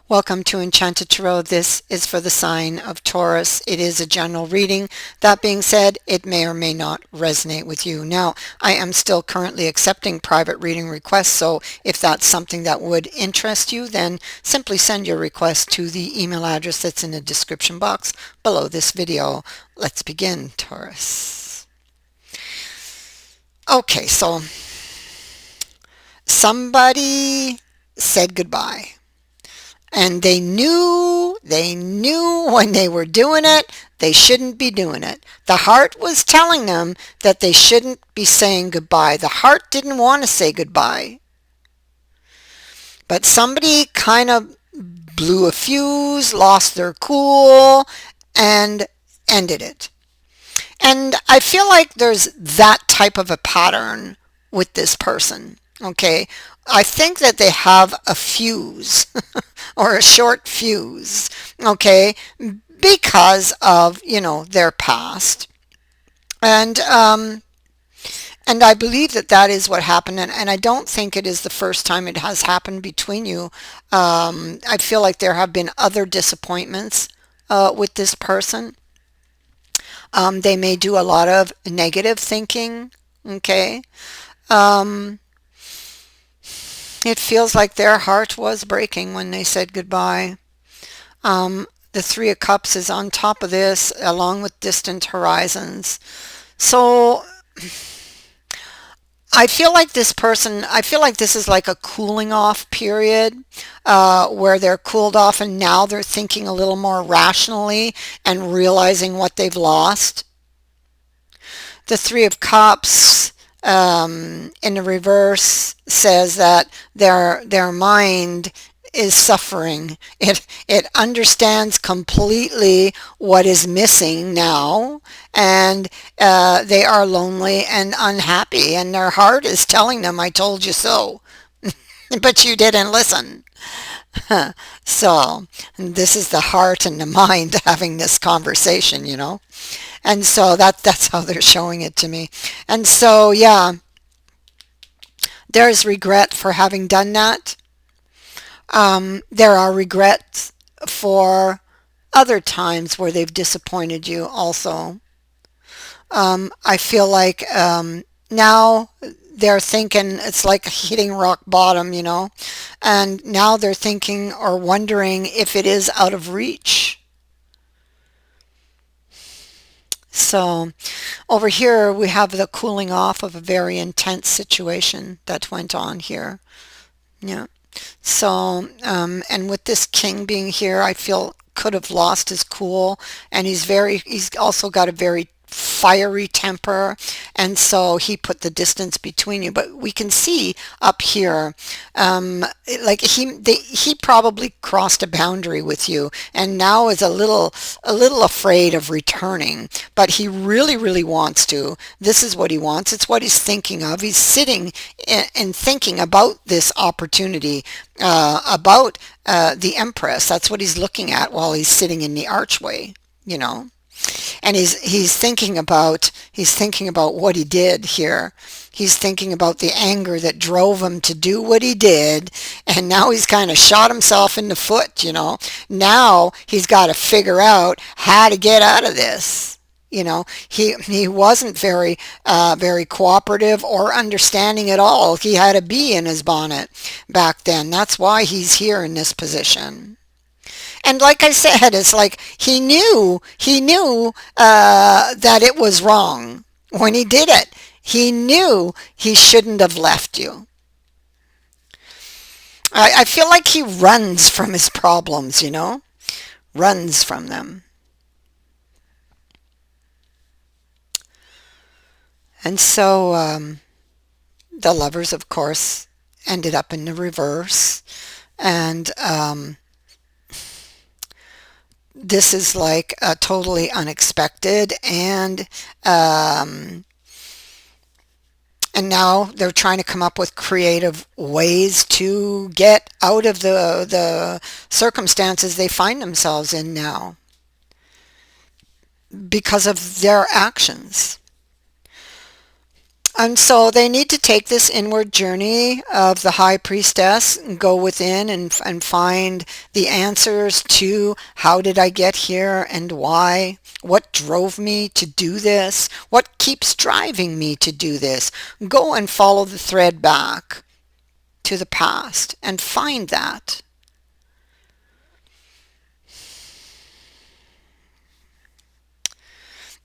Welcome to Enchanted Tarot. This is for the sign of Taurus. It is a general reading. That being said, it may or may not resonate with you. Now, I am still currently accepting private reading requests, so if that's something that would interest you, then simply send your request to the email address that's in the description box below this video. Let's begin, Taurus. Okay, so somebody said goodbye. And they knew when they were doing it, they shouldn't be doing it. The heart was telling them that they shouldn't be saying goodbye. The heart didn't want to say goodbye. But somebody kind of blew a fuse, lost their cool, and ended it. And I feel like there's that type of a pattern with this person. Okay, I think that they have a fuse or a short fuse, okay, because of, their past. And I believe that that is what happened, and I don't think it is the first time it has happened between you. I feel like there have been other disappointments with this person. They may do a lot of negative thinking, okay? It feels like their heart was breaking when they said goodbye. The Three of Cups is on top of this, along with distant horizons. So I feel like this is like a cooling off period where they're cooled off and now they're thinking a little more rationally and realizing what they've lost. The Three of Cups in the reverse says that their mind is suffering. It understands completely what is missing now, and they are lonely and unhappy, and their heart is telling them, "I told you so," but you didn't listen. So this is the heart and the mind having this conversation. And so that's how they're showing it to me. And so, yeah, there's regret for having done that. There are regrets for other times where they've disappointed you also. I feel like now they're thinking it's like hitting rock bottom, and now they're thinking or wondering if it is out of reach. So over here we have the cooling off of a very intense situation that went on here. Yeah. So, and with this king being here, I feel could have lost his cool, and he's also got a very fiery temper, and so he put the distance between you. But we can see up here, like he probably crossed a boundary with you, and now is a little afraid of returning. But he really wants to. This is what he wants. It's what he's thinking of. He's sitting and thinking about this opportunity, about the Empress. That's what he's looking at while he's sitting in the archway. And he's thinking about what he did here. He's thinking about the anger that drove him to do what he did, and now he's kind of shot himself in the foot. Now he's got to figure out how to get out of this. He wasn't very cooperative or understanding at all. He had a bee in his bonnet back then. That's why he's here in this position. And like I said, it's like he knew that it was wrong when he did it. He knew he shouldn't have left you. I feel like he runs from his problems, runs from them. And so the Lovers, of course, ended up in the reverse. And this is like totally unexpected, and now they're trying to come up with creative ways to get out of the circumstances they find themselves in now because of their actions. And so they need to take this inward journey of the high priestess and go within and find the answers to how did I get here and why? What drove me to do this? What keeps driving me to do this? Go and follow the thread back to the past and find that.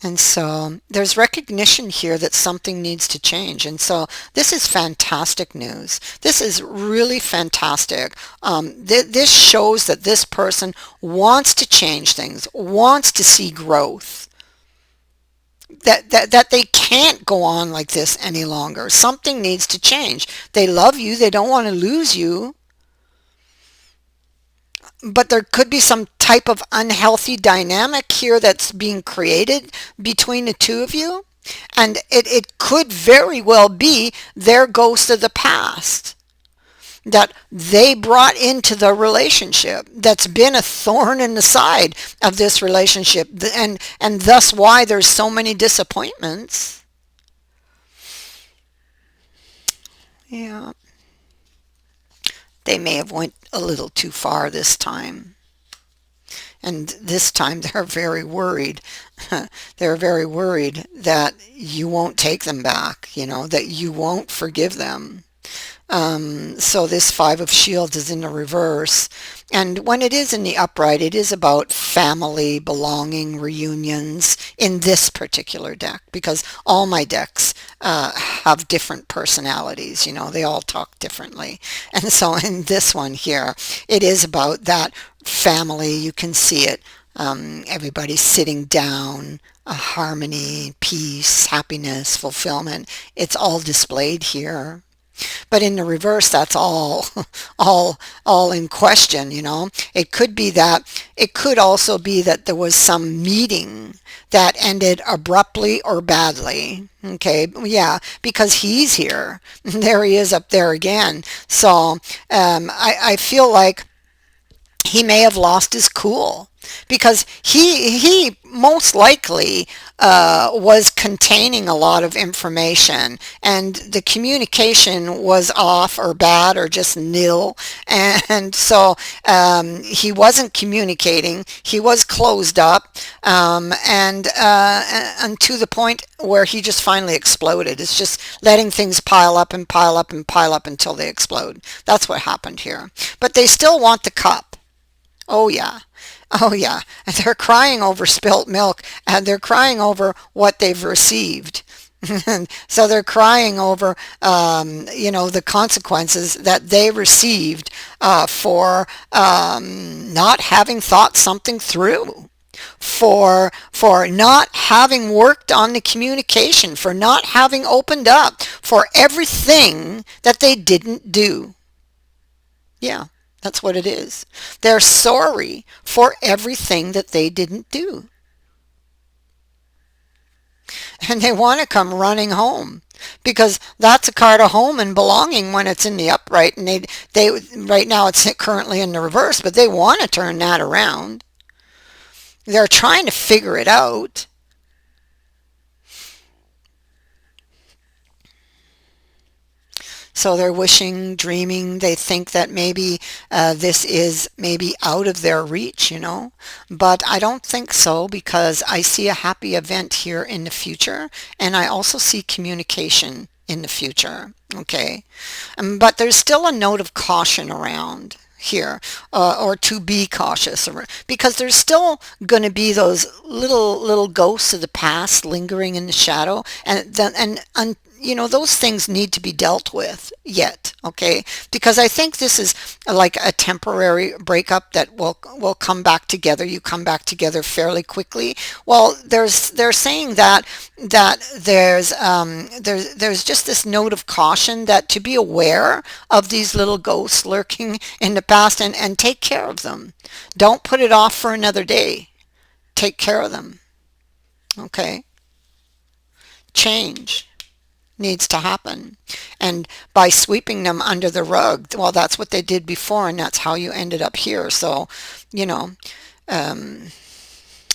And so there's recognition here that something needs to change. And so this is fantastic news. This is really fantastic. This shows that this person wants to change things, wants to see growth, that they can't go on like this any longer. Something needs to change. They love you. They don't want to lose you. But there could be some type of unhealthy dynamic here that's being created between the two of you. And it could very well be their ghost of the past that they brought into the relationship that's been a thorn in the side of this relationship, and thus why there's so many disappointments. Yeah, they may have went a little too far this time. And this time they're very worried. They're very worried that you won't take them back, that you won't forgive them. So this Five of Shields is in the reverse. And when it is in the upright, it is about family, belonging, reunions in this particular deck, because all my decks have different personalities. They all talk differently. And so in this one here, it is about that family. You can see it. Everybody sitting down, harmony, peace, happiness, fulfillment. It's all displayed here. But in the reverse, that's all, all in question. It could be that, it could also be that there was some meeting that ended abruptly or badly. Okay, yeah, because he's here. There he is up there again. So I feel like he may have lost his cool because he most likely was containing a lot of information, and the communication was off or bad or just nil, and so he wasn't communicating. He was closed up, and to the point where he just finally exploded. It's just letting things pile up and pile up and pile up until they explode. That's what happened here. But they still want the cup. Oh yeah. Oh yeah. And they're crying over spilt milk, and they're crying over what they've received. So they're crying over, the consequences that they received for not having thought something through, for not having worked on the communication, for not having opened up, for everything that they didn't do. Yeah. That's what it is. They're sorry for everything that they didn't do. And they want to come running home, because that's a card of home and belonging when it's in the upright. And they right now it's currently in the reverse, but they want to turn that around. They're trying to figure it out. So they're wishing, dreaming, they think that maybe this is maybe out of their reach, But I don't think so, because I see a happy event here in the future, and I also see communication in the future, okay? But there's still a note of caution around here, or to be cautious, because there's still going to be those little ghosts of the past lingering in the shadow, and those things need to be dealt with yet, okay? Because I think this is like a temporary breakup that will come back together. You come back together fairly quickly. Well, they're saying that there's just this note of caution, that to be aware of these little ghosts lurking in the past, and take care of them. Don't put it off for another day. Take care of them, okay? Change needs to happen, and by sweeping them under the rug, well, that's what they did before, and that's how you ended up here. So um,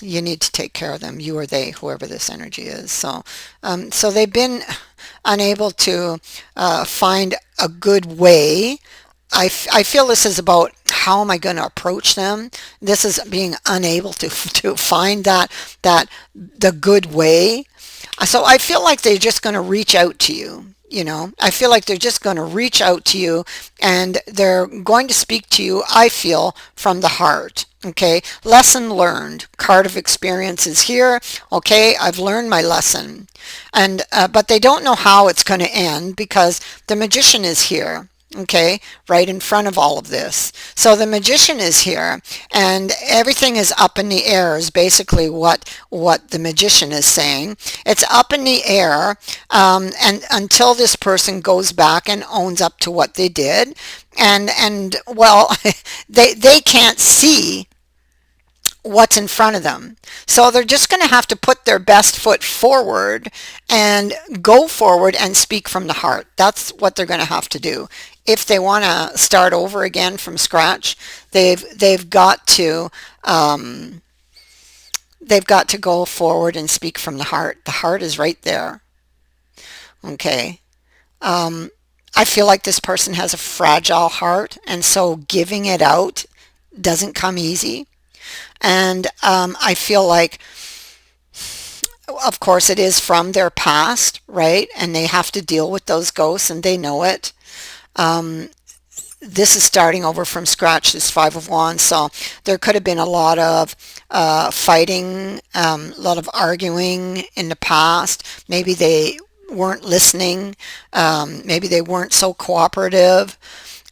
you need to take care of them, you or they, whoever this energy is. So so they've been unable to find a good way. I feel this is about how am I going to approach them. This is being unable to find that the good way. So I feel like they're just going to reach out to you. You know, I feel like they're just going to reach out to you and they're going to speak to you, I feel, from the heart. Okay, lesson learned. Card of experience is here. Okay, I've learned my lesson. And but they don't know how it's going to end because the magician is here. Okay, right in front of all of this. So the magician is here and everything is up in the air is basically what the magician is saying. It's up in the air and until this person goes back and owns up to what they did. And well, they can't see what's in front of them. So they're just going to have to put their best foot forward and go forward and speak from the heart. That's what they're going to have to do. If they want to start over again from scratch, they've got to go forward and speak from the heart. The heart is right there. Okay. I feel like this person has a fragile heart, and so giving it out doesn't come easy. And I feel like, of course, it is from their past, right? And they have to deal with those ghosts, and they know it. This is starting over from scratch, this Five of Wands. So there could have been a lot of fighting, a lot of arguing in the past. Maybe they weren't listening. Maybe they weren't so cooperative.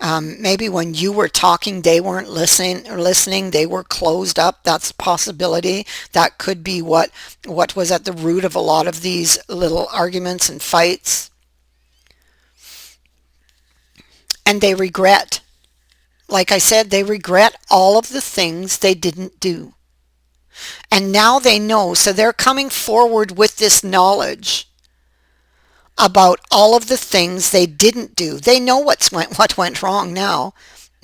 Maybe when you were talking, they weren't listening. They were closed up. That's a possibility. That could be what was at the root of a lot of these little arguments and fights. And they regret. Like I said, they regret all of the things they didn't do. And now they know. So they're coming forward with this knowledge about all of the things they didn't do. They know what went wrong now.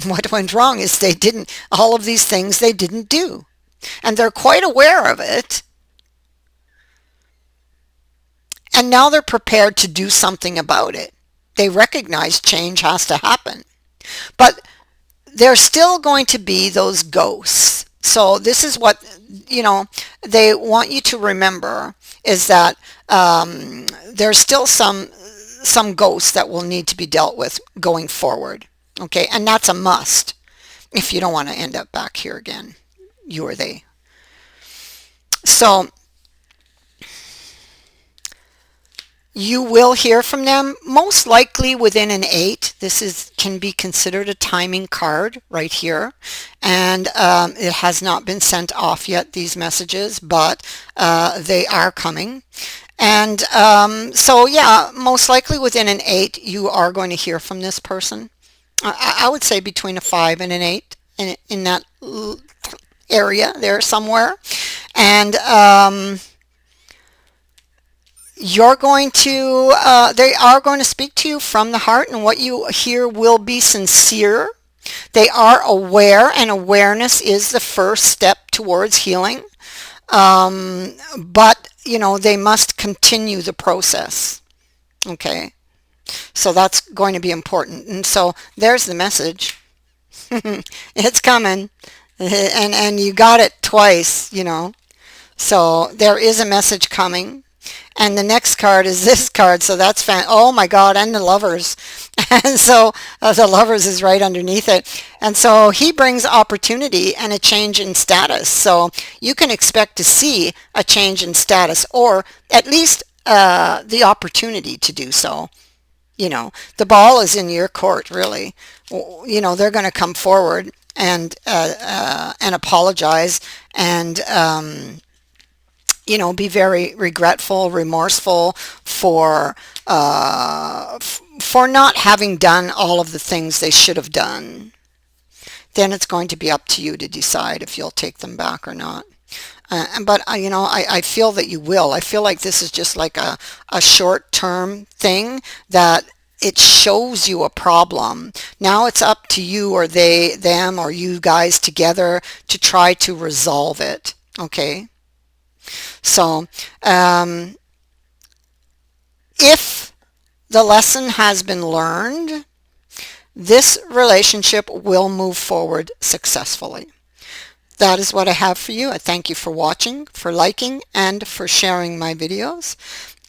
What went wrong is they didn't, all of these things they didn't do. And they're quite aware of it. And now they're prepared to do something about it. They recognize change has to happen. But there's still going to be those ghosts. So this is what, they want you to remember is that there's still some ghosts that will need to be dealt with going forward. Okay, and that's a must if you don't want to end up back here again, you or they. So you will hear from them most likely within an 8. This can be considered a timing card right here. And it has not been sent off yet, these messages, but they are coming. And so yeah, most likely within an 8, you are going to hear from this person. I would say between a 5 and an 8 in that area there somewhere. And you're going to, they are going to speak to you from the heart, and what you hear will be sincere. They are aware, and awareness is the first step towards healing. But, they must continue the process. Okay. So that's going to be important. And so there's the message. It's coming. And you got it twice, So there is a message coming. And the next card is this card, so that's oh my God, and the Lovers. And so the Lovers is right underneath it. And so he brings opportunity and a change in status. So you can expect to see a change in status, or at least the opportunity to do so. The ball is in your court, really. They're going to come forward and apologize and be very regretful, remorseful for not having done all of the things they should have done. Then it's going to be up to you to decide if you'll take them back or not. But I feel that you will. I feel like this is just like a short-term thing that it shows you a problem. Now it's up to you or them, or you guys together to try to resolve it. Okay? So, if The lesson has been learned. This relationship will move forward successfully. That is what I have for you. I thank you for watching, for liking, and for sharing my videos,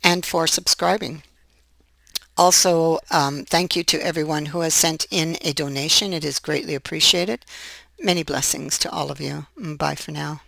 and for subscribing. Also, thank you to everyone who has sent in a donation. It is greatly appreciated. Many blessings to all of you. Bye for now.